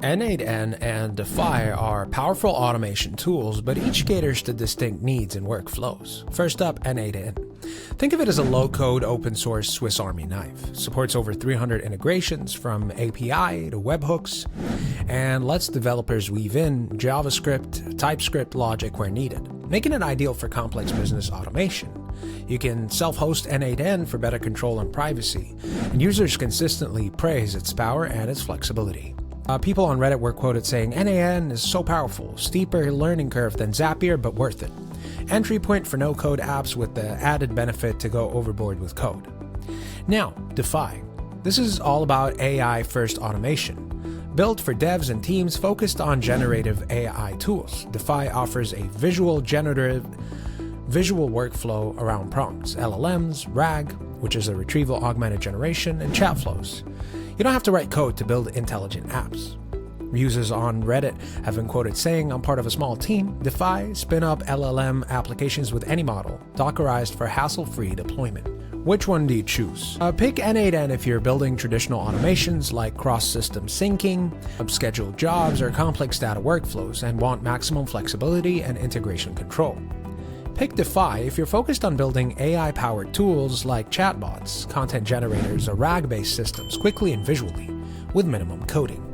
n8n and Dify are powerful automation tools, but each caters to distinct needs and workflows. First up, n8n. Think of it as a low-code, open-source Swiss Army knife. Supports over 300 integrations from API to webhooks, and lets developers weave in JavaScript, TypeScript logic where needed, making it ideal for complex business automation. You can self-host n8n for better control and privacy, and users consistently praise its power and its flexibility. People on Reddit were quoted saying, "n8n is so powerful, steeper learning curve than Zapier, but worth it. Entry point for no-code apps with the added benefit to go overboard with code." Now, Dify. This is all about AI-first automation. Built for devs and teams focused on generative AI tools, Dify offers a visual workflow around prompts, LLMs, RAG, which is a retrieval augmented generation, and chat flows. You don't have to write code to build intelligent apps. Users on Reddit have been quoted saying, "I'm part of a small team. Dify spin up LLM applications with any model, Dockerized for hassle-free deployment." Which one do you choose? Pick n8n if you're building traditional automations like cross-system syncing, scheduled jobs, or complex data workflows and want maximum flexibility and integration control. Pick Dify if you're focused on building AI-powered tools like chatbots, content generators, or RAG-based systems quickly and visually, with minimum coding.